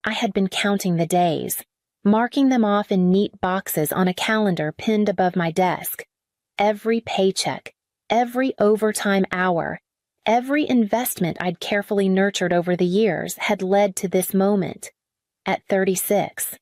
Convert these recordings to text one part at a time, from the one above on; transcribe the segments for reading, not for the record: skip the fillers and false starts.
I had been counting the days, marking them off in neat boxes on a calendar pinned above my desk. Every paycheck, every overtime hour, every investment I'd carefully nurtured over the years had led to this moment. At 36,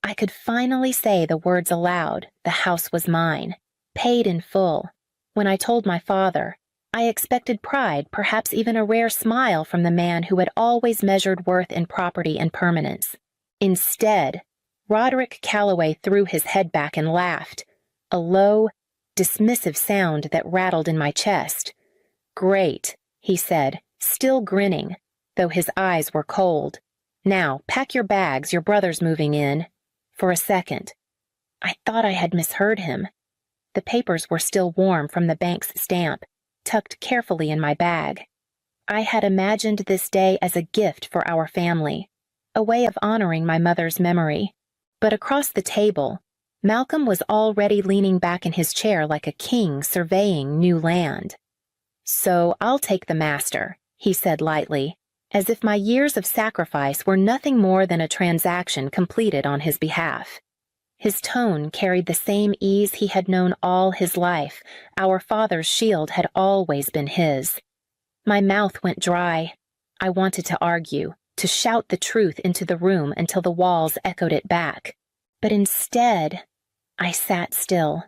I could finally say the words aloud, "The house was mine," paid in full. When I told my father, I expected pride, perhaps even a rare smile from the man who had always measured worth in property and permanence. Instead, Roderick Calloway threw his head back and laughed, a low, dismissive sound that rattled in my chest. "Great," he said, still grinning, though his eyes were cold. "Now, pack your bags, your brother's moving in." For a second, I thought I had misheard him. The papers were still warm from the bank's stamp, tucked carefully in my bag. I had imagined this day as a gift for our family, a way of honoring my mother's memory. But across the table, Malcolm was already leaning back in his chair like a king surveying new land. "So I'll take the master," he said lightly, as if my years of sacrifice were nothing more than a transaction completed on his behalf. His tone carried the same ease he had known all his life. Our father's shield had always been his. My mouth went dry. I wanted to argue, to shout the truth into the room until the walls echoed it back. But instead, I sat still,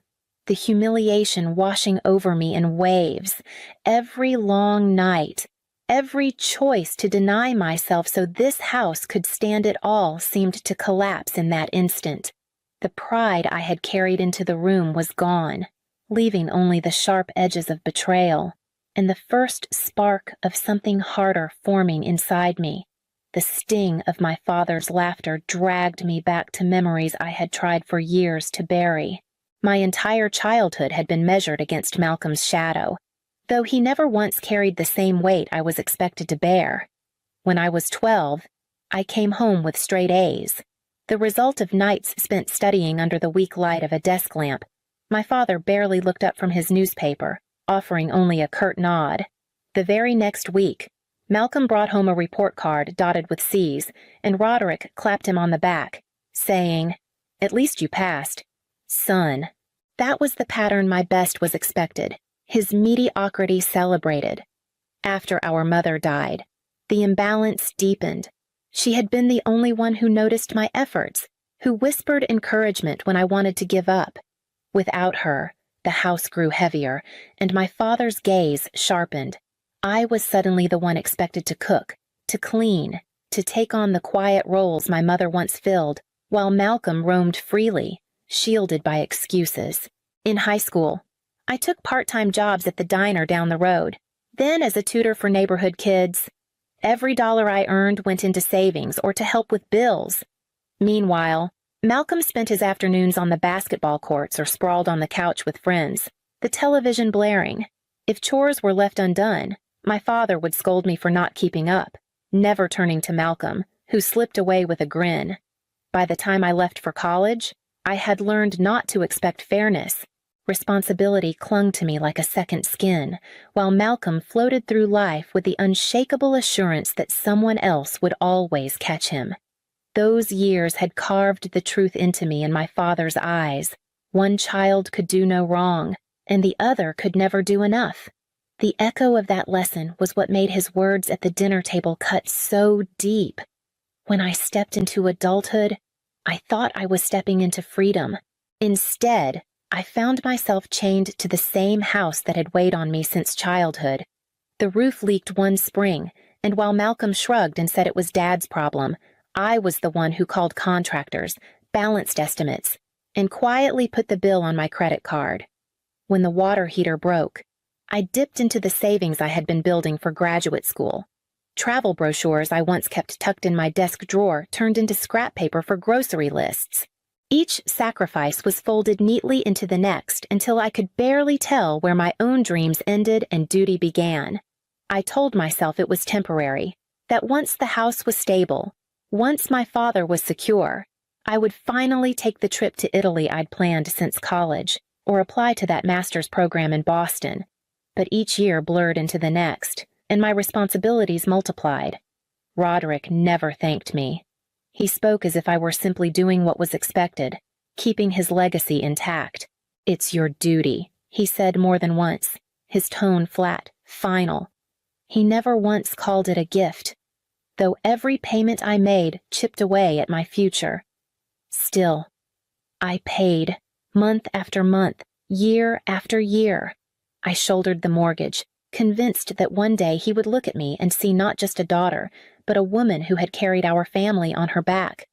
the humiliation washing over me in waves. Every long night, every choice to deny myself so this house could stand it all seemed to collapse in that instant. The pride I had carried into the room was gone, leaving only the sharp edges of betrayal, and the first spark of something harder forming inside me. The sting of my father's laughter dragged me back to memories I had tried for years to bury. My entire childhood had been measured against Malcolm's shadow, though he never once carried the same weight I was expected to bear. When I was 12, I came home with straight A's, the result of nights spent studying under the weak light of a desk lamp. My father barely looked up from his newspaper, offering only a curt nod. The very next week, Malcolm brought home a report card dotted with C's, and Roderick clapped him on the back, saying, "At least you passed." Son. That was the pattern my best was expected, his mediocrity celebrated. After our mother died, the imbalance deepened. She had been the only one who noticed my efforts, who whispered encouragement when I wanted to give up. Without her, the house grew heavier, and my father's gaze sharpened. I was suddenly the one expected to cook, to clean, to take on the quiet roles my mother once filled, while Malcolm roamed freely, shielded by excuses. In high school, I took part-time jobs at the diner down the road, then as a tutor for neighborhood kids. Every dollar I earned went into savings or to help with bills. Meanwhile, Malcolm spent his afternoons on the basketball courts or sprawled on the couch with friends, the television blaring. If chores were left undone, my father would scold me for not keeping up, never turning to Malcolm, who slipped away with a grin. By the time I left for college, I had learned not to expect fairness. Responsibility clung to me like a second skin, while Malcolm floated through life with the unshakable assurance that someone else would always catch him. Those years had carved the truth into me in my father's eyes. One child could do no wrong, and the other could never do enough. The echo of that lesson was what made his words at the dinner table cut so deep. When I stepped into adulthood, I thought I was stepping into freedom. Instead, I found myself chained to the same house that had weighed on me since childhood. The roof leaked one spring, and while Malcolm shrugged and said it was Dad's problem, I was the one who called contractors, balanced estimates, and quietly put the bill on my credit card. When the water heater broke, I dipped into the savings I had been building for graduate school. Travel brochures I once kept tucked in my desk drawer turned into scrap paper for grocery lists. Each sacrifice was folded neatly into the next until I could barely tell where my own dreams ended and duty began. I told myself it was temporary, that once the house was stable, once my father was secure, I would finally take the trip to Italy I'd planned since college, or apply to that master's program in Boston. But each year blurred into the next, and my responsibilities multiplied. Roderick never thanked me. He spoke as if I were simply doing what was expected, keeping his legacy intact. "It's your duty," he said more than once, his tone flat, final. He never once called it a gift, though every payment I made chipped away at my future. Still, I paid, month after month, year after year. I shouldered the mortgage, convinced that one day he would look at me and see not just a daughter, but a woman who had carried our family on her back.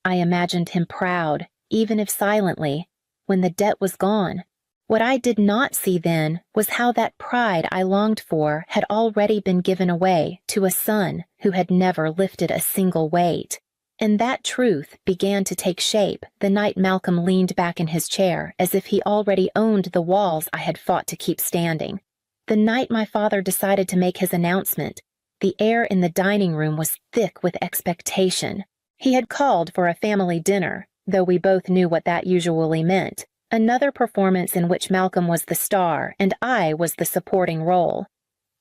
I imagined him proud, even if silently, when the debt was gone. What I did not see then was how that pride I longed for had already been given away to a son who had never lifted a single weight. And that truth began to take shape the night Malcolm leaned back in his chair as if he already owned the walls I had fought to keep standing. The night my father decided to make his announcement, the air in the dining room was thick with expectation. He had called for a family dinner, though we both knew what that usually meant. Another performance in which Malcolm was the star and I was the supporting role.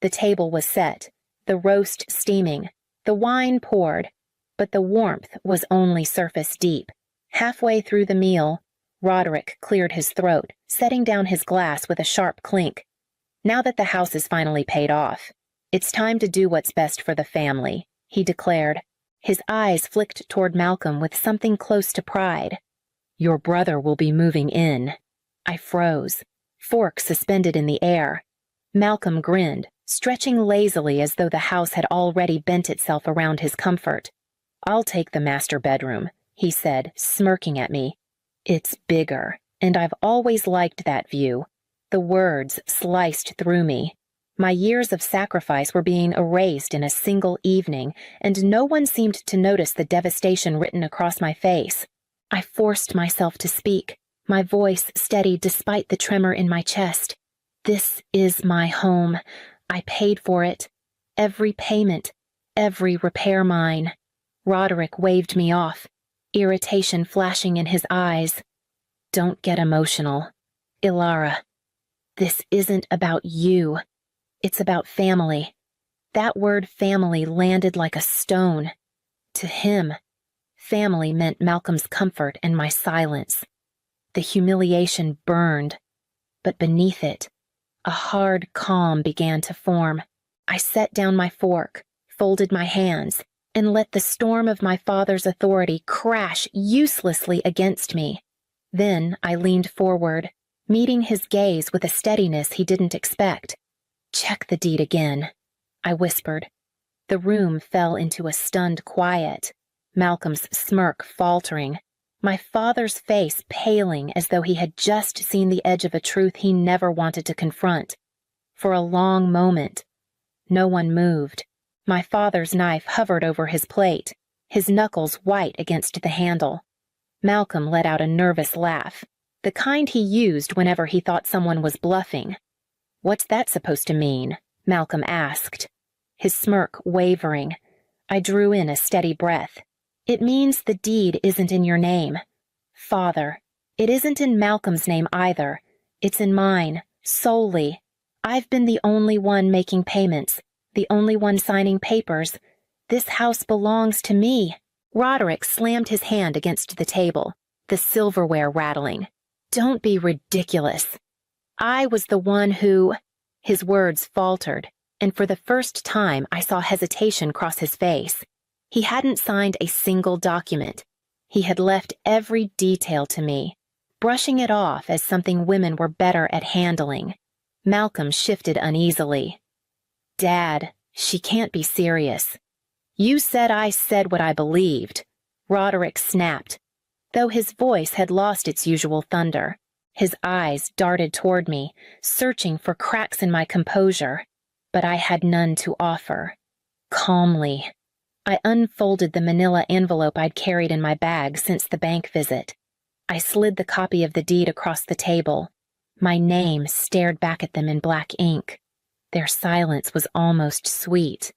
The table was set, the roast steaming, the wine poured, but the warmth was only surface deep. Halfway through the meal, Roderick cleared his throat, setting down his glass with a sharp clink. "Now that the house is finally paid off, it's time to do what's best for the family," he declared. His eyes flicked toward Malcolm with something close to pride. "Your brother will be moving in." I froze, fork suspended in the air. Malcolm grinned, stretching lazily as though the house had already bent itself around his comfort. "I'll take the master bedroom," he said, smirking at me. "It's bigger, and I've always liked that view." The words sliced through me. My years of sacrifice were being erased in a single evening, and no one seemed to notice the devastation written across my face. I forced myself to speak, my voice steady despite the tremor in my chest. "This is my home. I paid for it. Every payment, every repair mine." Roderick waved me off, irritation flashing in his eyes. "Don't get emotional. Ilara, this isn't about you. It's about family." That word family landed like a stone. To him, family meant Malcolm's comfort and my silence. The humiliation burned, but beneath it, a hard calm began to form. I set down my fork, folded my hands, and let the storm of my father's authority crash uselessly against me. Then I leaned forward, meeting his gaze with a steadiness he didn't expect. "Check the deed again," I whispered. The room fell into a stunned quiet, Malcolm's smirk faltering, my father's face paling as though he had just seen the edge of a truth he never wanted to confront. For a long moment, no one moved. My father's knife hovered over his plate, his knuckles white against the handle. Malcolm let out a nervous laugh, the kind he used whenever he thought someone was bluffing. "What's that supposed to mean?" Malcolm asked, his smirk wavering. I drew in a steady breath. "It means the deed isn't in your name. Father, it isn't in Malcolm's name either. It's in mine, solely. I've been the only one making payments, the only one signing papers. This house belongs to me." Roderick slammed his hand against the table, the silverware rattling. "Don't be ridiculous. I was the one who—" His words faltered, and for the first time I saw hesitation cross his face. He hadn't signed a single document. He had left every detail to me, brushing it off as something women were better at handling. Malcolm shifted uneasily. "Dad, she can't be serious." "You said I said what I believed," Roderick snapped, though his voice had lost its usual thunder. His eyes darted toward me, searching for cracks in my composure, but I had none to offer. Calmly, I unfolded the manila envelope I'd carried in my bag since the bank visit. I slid the copy of the deed across the table. My name stared back at them in black ink. Their silence was almost sweet.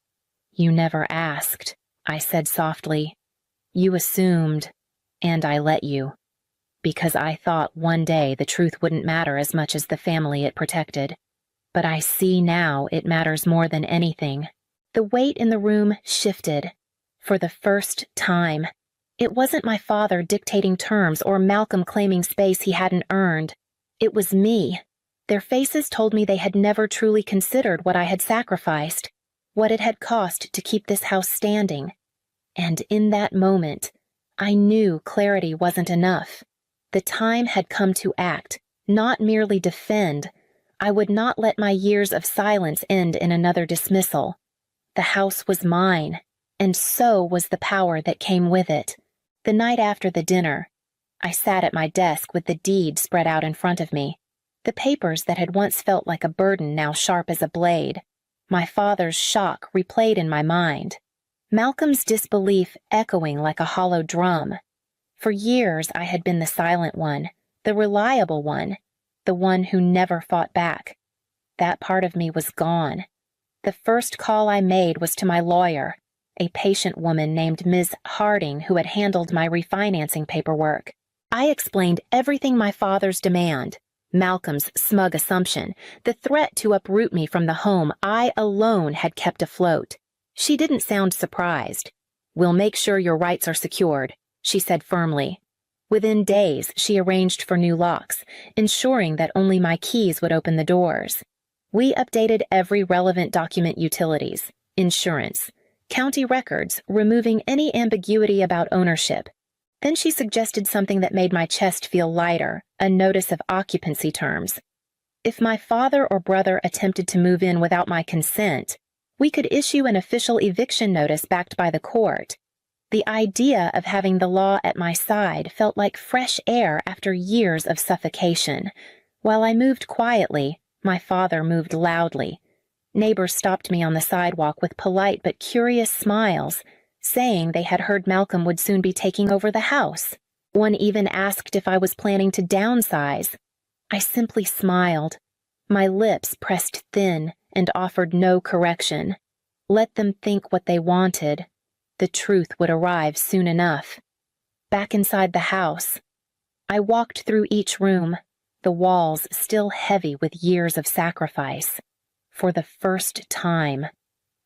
"You never asked," I said softly. "You assumed, and I let you. Because I thought one day the truth wouldn't matter as much as the family it protected. But I see now it matters more than anything." The weight in the room shifted. For the first time, It wasn't my father dictating terms or Malcolm claiming space he hadn't earned. It was me. Their faces told me they had never truly considered what I had sacrificed, what it had cost to keep this house standing. And in that moment, I knew clarity wasn't enough. The time had come to act, not merely defend. I would not let my years of silence end in another dismissal. The house was mine, and so was the power that came with it. The night after the dinner, I sat at my desk with the deed spread out in front of me, the papers that had once felt like a burden now sharp as a blade. My father's shock replayed in my mind, Malcolm's disbelief echoing like a hollow drum. For years I had been the silent one, the reliable one, the one who never fought back. That part of me was gone. The first call I made was to my lawyer, a patient woman named Ms. Harding who had handled my refinancing paperwork. I explained everything: my father's demand, Malcolm's smug assumption, the threat to uproot me from the home I alone had kept afloat. She didn't sound surprised. "We'll make sure your rights are secured," she said firmly. Within days, she arranged for new locks, ensuring that only my keys would open the doors. We updated every relevant document: utilities, insurance, county records, removing any ambiguity about ownership. Then she suggested something that made my chest feel lighter, a notice of occupancy terms. If my father or brother attempted to move in without my consent, we could issue an official eviction notice backed by the court. The idea of having the law at my side felt like fresh air after years of suffocation. While I moved quietly, my father moved loudly. Neighbors stopped me on the sidewalk with polite but curious smiles, saying they had heard Malcolm would soon be taking over the house. One even asked if I was planning to downsize. I simply smiled. My lips pressed thin and offered no correction. Let them think what they wanted. The truth would arrive soon enough. Back inside the house, I walked through each room, the walls still heavy with years of sacrifice. For the first time,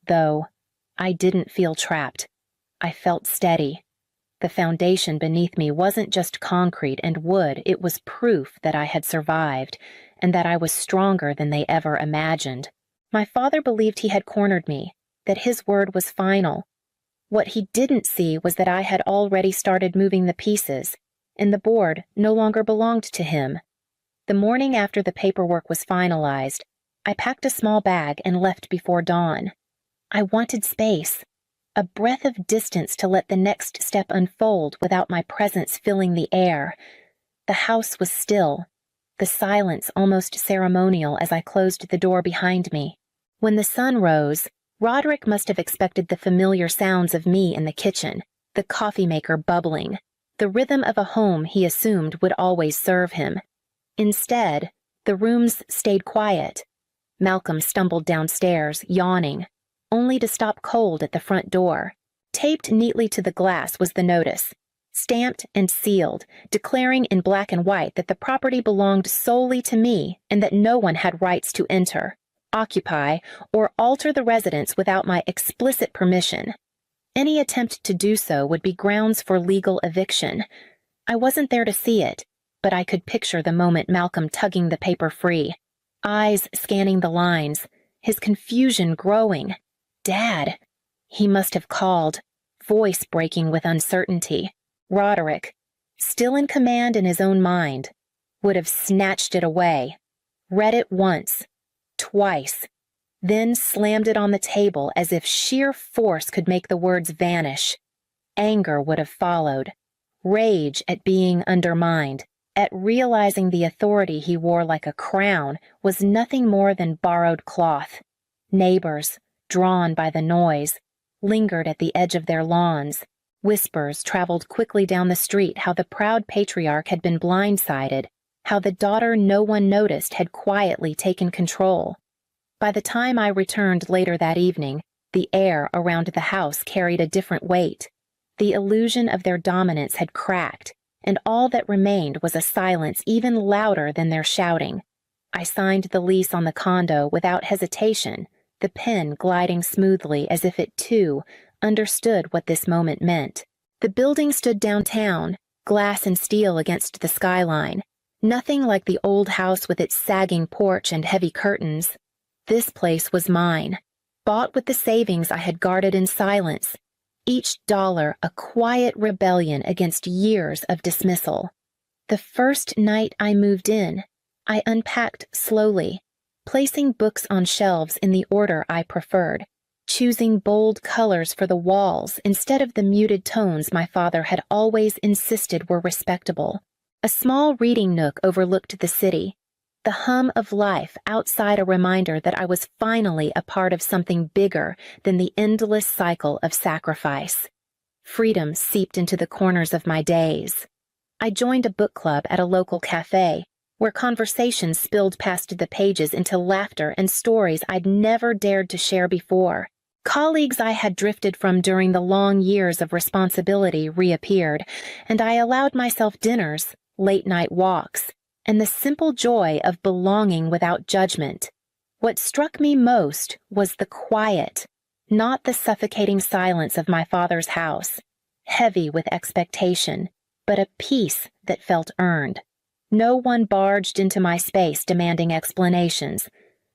though, I didn't feel trapped. I felt steady. The foundation beneath me wasn't just concrete and wood, it was proof that I had survived, and that I was stronger than they ever imagined. My father believed he had cornered me, that his word was final. What he didn't see was that I had already started moving the pieces, and the board no longer belonged to him. The morning after the paperwork was finalized, I packed a small bag and left before dawn. I wanted space, a breath of distance to let the next step unfold without my presence filling the air. The house was still, the silence almost ceremonial as I closed the door behind me. When the sun rose, Roderick must have expected the familiar sounds of me in the kitchen, the coffee maker bubbling, the rhythm of a home he assumed would always serve him. Instead, the rooms stayed quiet. Malcolm stumbled downstairs, yawning, only to stop cold at the front door. Taped neatly to the glass was the notice, stamped and sealed, declaring in black and white that the property belonged solely to me and that no one had rights to enter, occupy, or alter the residence without my explicit permission. Any attempt to do so would be grounds for legal eviction. I wasn't there to see it, but I could picture the moment Malcolm tugging the paper free, eyes scanning the lines, his confusion growing. "Dad," he must have called, voice breaking with uncertainty. Roderick, still in command in his own mind, would have snatched it away, read it once, twice, then slammed it on the table as if sheer force could make the words vanish. Anger would have followed, rage at being undermined, at realizing the authority he wore like a crown was nothing more than borrowed cloth. Neighbors, drawn by the noise, lingered at the edge of their lawns. Whispers traveled quickly down the street how the proud patriarch had been blindsided, how the daughter no one noticed had quietly taken control. By the time I returned later that evening, the air around the house carried a different weight. The illusion of their dominance had cracked, and all that remained was a silence even louder than their shouting. I signed the lease on the condo without hesitation, the pen gliding smoothly as if it, too, understood what this moment meant. The building stood downtown, glass and steel against the skyline. Nothing like the old house with its sagging porch and heavy curtains. This place was mine, bought with the savings I had guarded in silence, each dollar a quiet rebellion against years of dismissal. The first night I moved in, I unpacked slowly, placing books on shelves in the order I preferred, choosing bold colors for the walls instead of the muted tones my father had always insisted were respectable. A small reading nook overlooked the city, the hum of life outside a reminder that I was finally a part of something bigger than the endless cycle of sacrifice. Freedom seeped into the corners of my days. I joined a book club at a local cafe, where conversations spilled past the pages into laughter and stories I'd never dared to share before. Colleagues I had drifted from during the long years of responsibility reappeared, and I allowed myself dinners, late-night walks, and the simple joy of belonging without judgment. What struck me most was the quiet, not the suffocating silence of my father's house, heavy with expectation, but a peace that felt earned. No one barged into my space demanding explanations.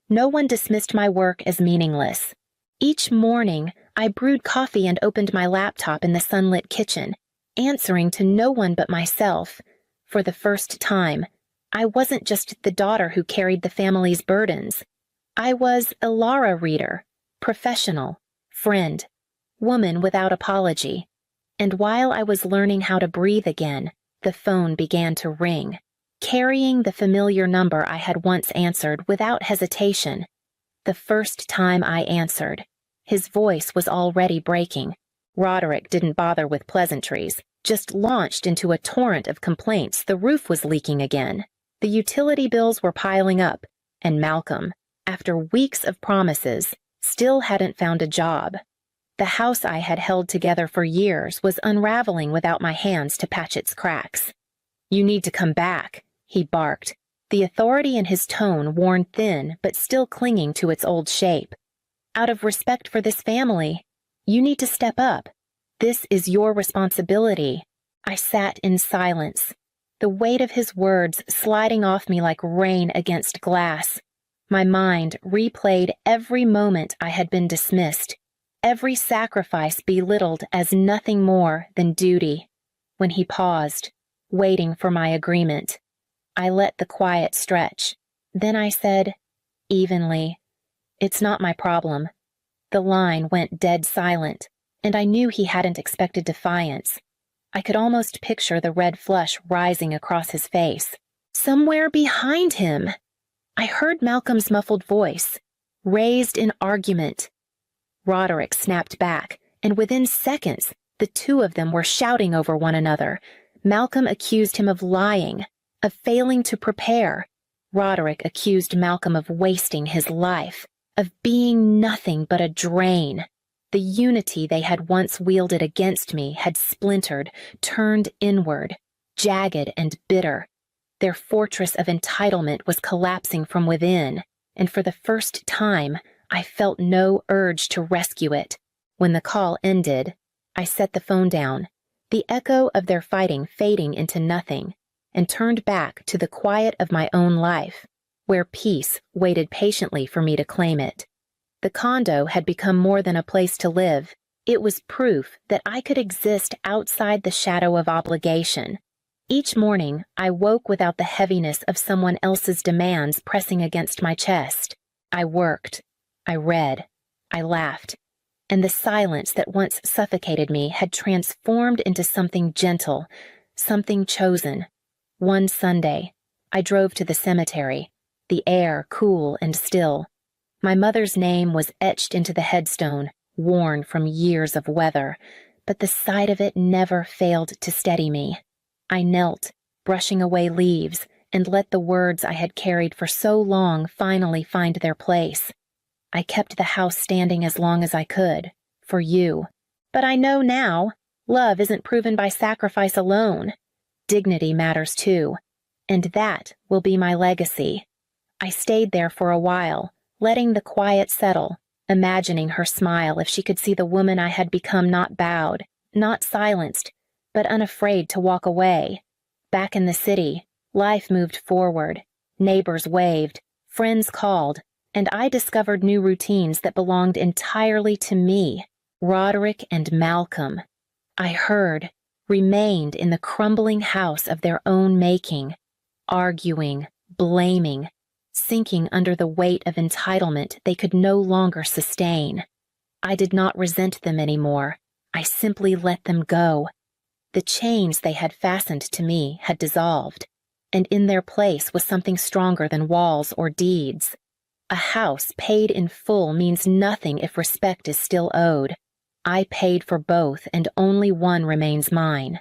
No one dismissed my work as meaningless. Each morning, I brewed coffee and opened my laptop in the sunlit kitchen, answering to no one but myself. For the first time, I wasn't just the daughter who carried the family's burdens. I was a Lara reader, professional, friend, woman without apology. And while I was learning how to breathe again, the phone began to ring, carrying the familiar number I had once answered without hesitation. The first time I answered, his voice was already breaking. Roderick didn't bother with pleasantries, just launched into a torrent of complaints. The roof was leaking again. The utility bills were piling up, and Malcolm, after weeks of promises, still hadn't found a job. The house I had held together for years was unraveling without my hands to patch its cracks. "You need to come back," he barked, the authority in his tone worn thin but still clinging to its old shape. "Out of respect for this family, you need to step up. This is your responsibility." I sat in silence, the weight of his words sliding off me like rain against glass. My mind replayed every moment I had been dismissed, every sacrifice belittled as nothing more than duty. When he paused, waiting for my agreement, I let the quiet stretch. Then I said, evenly, "It's not my problem." The line went dead silent, and I knew he hadn't expected defiance. I could almost picture the red flush rising across his face. Somewhere behind him, I heard Malcolm's muffled voice, raised in argument. Roderick snapped back, and within seconds, the two of them were shouting over one another. Malcolm accused him of lying, of failing to prepare. Roderick accused Malcolm of wasting his life, of being nothing but a drain. The unity they had once wielded against me had splintered, turned inward, jagged and bitter. Their fortress of entitlement was collapsing from within, and for the first time, I felt no urge to rescue it. When the call ended, I set the phone down, the echo of their fighting fading into nothing, and turned back to the quiet of my own life, where peace waited patiently for me to claim it. The condo had become more than a place to live. It was proof that I could exist outside the shadow of obligation. Each morning, I woke without the heaviness of someone else's demands pressing against my chest. I worked, I read, I laughed, and the silence that once suffocated me had transformed into something gentle, something chosen. One Sunday, I drove to the cemetery, the air cool and still. My mother's name was etched into the headstone, worn from years of weather, but the sight of it never failed to steady me. I knelt, brushing away leaves, and let the words I had carried for so long finally find their place. I kept the house standing as long as I could, for you. But I know now, love isn't proven by sacrifice alone. Dignity matters too, and that will be my legacy. I stayed there for a while, letting the quiet settle, imagining her smile if she could see the woman I had become, not bowed, not silenced, but unafraid to walk away. Back in the city, life moved forward. Neighbors waved, friends called, and I discovered new routines that belonged entirely to me, Roderick and Malcolm. I heard, remained in the crumbling house of their own making, arguing, blaming, sinking under the weight of entitlement they could no longer sustain. I did not resent them anymore. I simply let them go. The chains they had fastened to me had dissolved, and in their place was something stronger than walls or deeds. A house paid in full means nothing if respect is still owed. I paid for both, and only one remains mine.